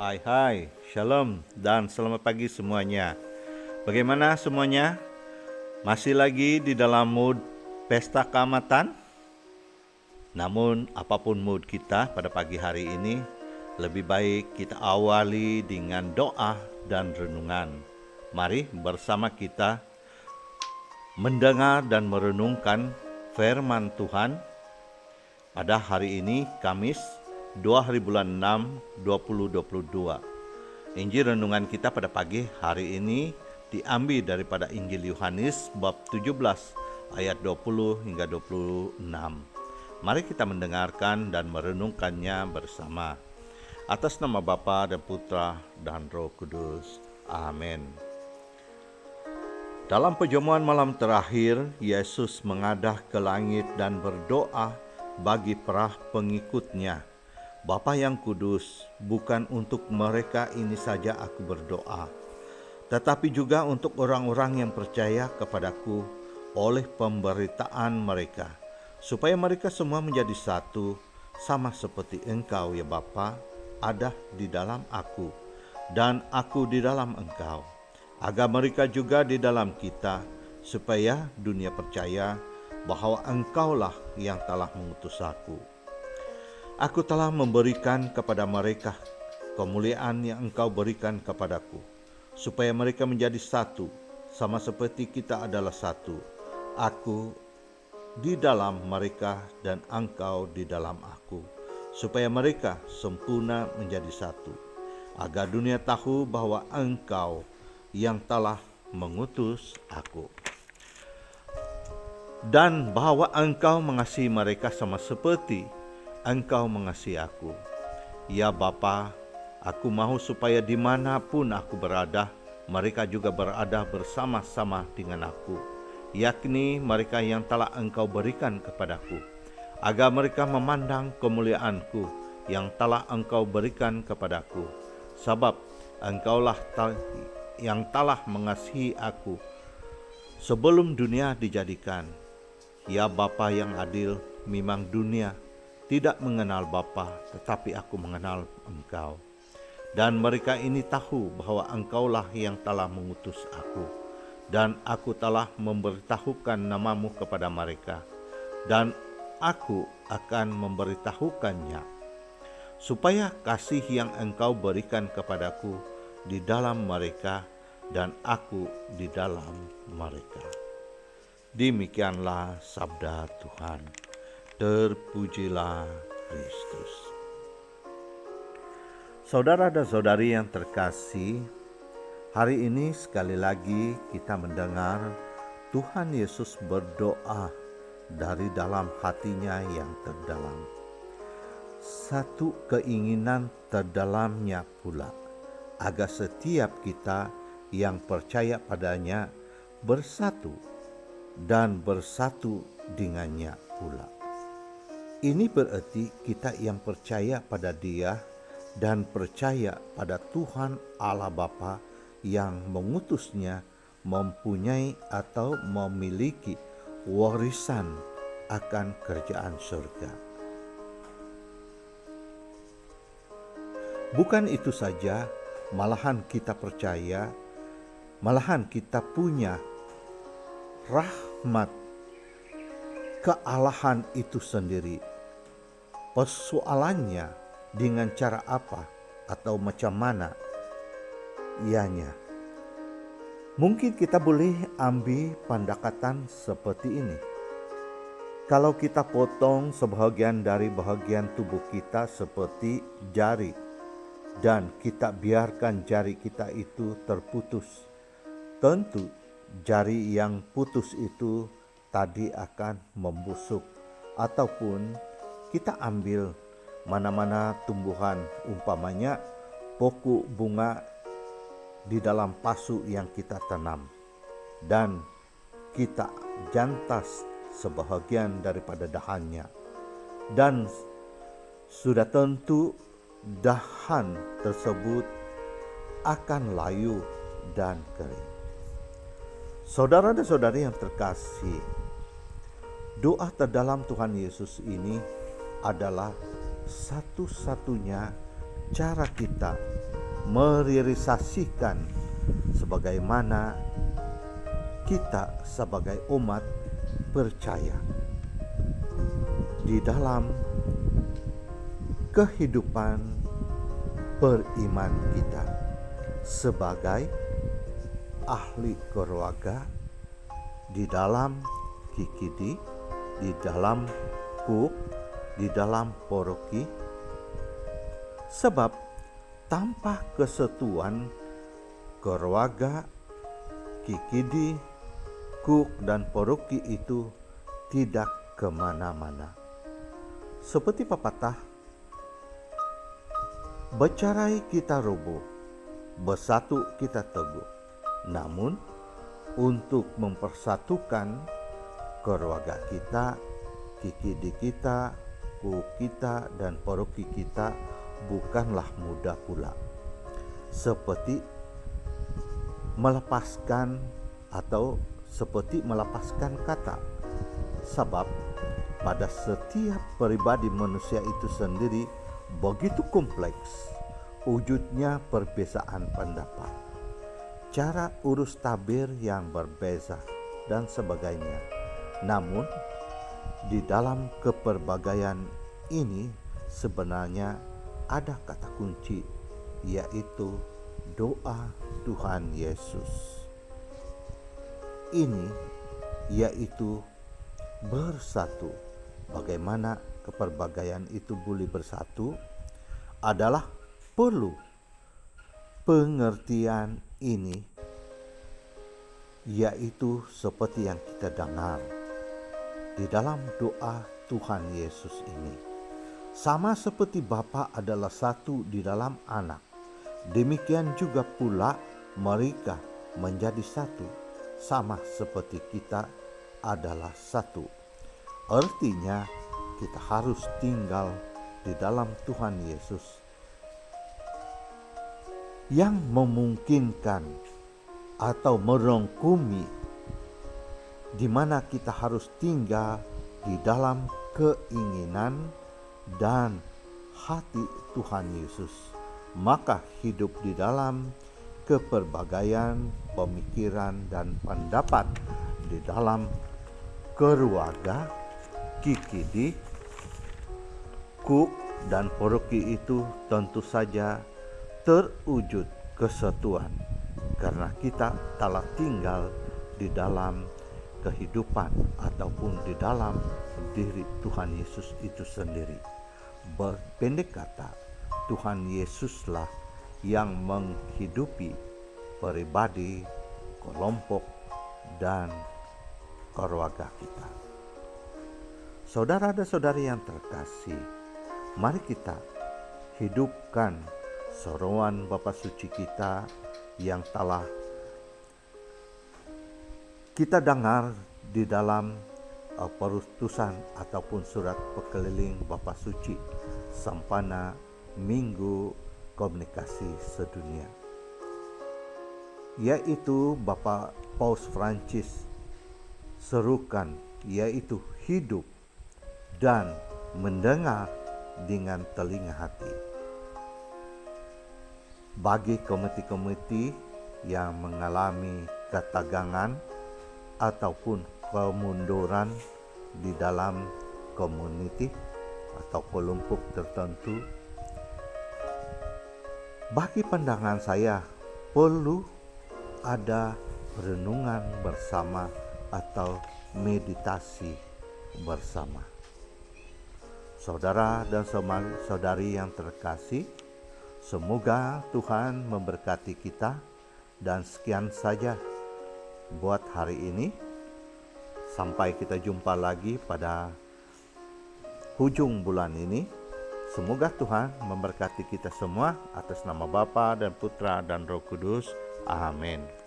Hai, shalom dan selamat pagi semuanya. Bagaimana semuanya? Masih lagi di dalam mood pesta keamatan? Namun apapun mood kita pada pagi hari ini, lebih baik kita awali dengan doa dan renungan. Mari bersama kita mendengar dan merenungkan firman Tuhan pada hari ini, Kamis 2 hari bulan 6 2022. Injil renungan kita pada pagi hari ini diambil daripada Injil Yohanes bab 17 ayat 20 hingga 26. Mari kita mendengarkan dan merenungkannya bersama. Atas nama Bapa dan Putra dan Roh Kudus. Amin. Dalam perjamuan malam terakhir, Yesus mengadah ke langit dan berdoa bagi para pengikutnya. Bapa yang kudus, bukan untuk mereka ini saja aku berdoa, tetapi juga untuk orang-orang yang percaya kepadaku oleh pemberitaan mereka, supaya mereka semua menjadi satu, sama seperti Engkau ya Bapa, ada di dalam aku, dan aku di dalam Engkau, agar mereka juga di dalam kita, supaya dunia percaya bahwa Engkaulah yang telah mengutus aku. Aku telah memberikan kepada mereka kemuliaan yang Engkau berikan kepadaku, supaya mereka menjadi satu, sama seperti kita adalah satu. Aku di dalam mereka dan Engkau di dalam aku, supaya mereka sempurna menjadi satu, agar dunia tahu bahwa Engkau yang telah mengutus aku, dan bahwa Engkau mengasihi mereka sama seperti Engkau mengasihi aku. Ya Bapa, aku mahu supaya dimanapun aku berada, mereka juga berada bersama-sama dengan aku, yakni mereka yang telah Engkau berikan kepadaku, agar mereka memandang kemuliaanku yang telah Engkau berikan kepadaku, sebab Engkaulah yang telah mengasihi aku sebelum dunia dijadikan. Ya Bapa yang adil, memang dunia tidak mengenal Bapa, tetapi aku mengenal Engkau. Dan mereka ini tahu bahwa Engkaulah yang telah mengutus aku, dan aku telah memberitahukan namamu kepada mereka, dan aku akan memberitahukannya, supaya kasih yang Engkau berikan kepadaku di dalam mereka, dan aku di dalam mereka. Demikianlah sabda Tuhan. Terpujilah Kristus. Saudara dan saudari yang terkasih, hari ini sekali lagi kita mendengar Tuhan Yesus berdoa dari dalam hatinya yang terdalam. Satu keinginan terdalamnya pula, agar setiap kita yang percaya padanya bersatu dan bersatu dengannya pula. Ini berarti kita yang percaya pada Dia dan percaya pada Tuhan Allah Bapa yang mengutusnya mempunyai atau memiliki warisan akan kerajaan surga. Bukan itu saja, malahan kita percaya, malahan kita punya rahmat kealahan itu sendiri. Persoalannya dengan cara apa atau macam mana ianya. Mungkin kita boleh ambil pendekatan seperti ini. Kalau kita potong sebahagian dari bahagian tubuh kita seperti jari, dan kita biarkan jari kita itu terputus, tentu jari yang putus itu tadi akan membusuk. Ataupun kita ambil mana-mana tumbuhan, umpamanya pokok bunga di dalam pasu yang kita tanam, dan kita jantas sebahagian daripada dahannya, dan sudah tentu dahan tersebut akan layu dan kering. Saudara dan saudari yang terkasih, doa terdalam Tuhan Yesus ini adalah satu-satunya cara kita merealisasikan sebagaimana kita sebagai umat percaya di dalam kehidupan beriman kita sebagai ahli keluarga, di dalam KKD, di dalam KUK, di dalam paroki. Sebab tanpa kesatuan keluarga, KKD, KUK, dan paroki itu tidak kemana-mana. Seperti pepatah, bercerai kita roboh, bersatu kita teguh. Namun, untuk mempersatukan keluarga kita, KKD kita, KUK kita, dan paroki kita bukanlah mudah pula. Seperti melepaskan kata. Sebab pada setiap pribadi manusia itu sendiri begitu kompleks, wujudnya perbedaan pendapat, cara urus tabir yang berbeza, dan sebagainya. Namun, di dalam keperbagaian ini sebenarnya ada kata kunci, yaitu doa Tuhan Yesus. Ini yaitu bersatu. Bagaimana keperbagaian itu boleh bersatu adalah perlu pengertian ini, yaitu seperti yang kita dengar di dalam doa Tuhan Yesus ini. Sama seperti Bapa adalah satu di dalam anak, demikian juga pula mereka menjadi satu, sama seperti kita adalah satu. Artinya kita harus tinggal di dalam Tuhan Yesus yang memungkinkan atau merangkumi di mana kita harus tinggal di dalam keinginan dan hati Tuhan Yesus. Maka hidup di dalam keperbagaian pemikiran dan pendapat di dalam keluarga, KKD, KUK, dan paroki itu tentu saja terwujud kesatuan karena kita telah tinggal di dalam kehidupan ataupun di dalam diri Tuhan Yesus itu sendiri. Berpendek kata, Tuhan Yesuslah yang menghidupi pribadi, kelompok, dan keluarga kita. Saudara dan saudari yang terkasih, mari kita hidupkan seruan Bapa Suci kita yang telah kita dengar di dalam perutusan ataupun surat pekeliling Bapa Suci sempena Minggu Komunikasi Sedunia, yaitu Bapak Paus Francis serukan, yaitu hidup dan mendengar dengan telinga hati. Bagi komiti-komiti yang mengalami ketegangan ataupun kemunduran di dalam komuniti atau kelompok tertentu, bagi pandangan saya perlu ada renungan bersama atau meditasi bersama. Saudara dan saudari yang terkasih, semoga Tuhan memberkati kita, dan sekian saja buat hari ini. Sampai kita jumpa lagi pada hujung bulan ini. Semoga Tuhan memberkati kita semua atas nama Bapa dan Putra dan Roh Kudus. Amin.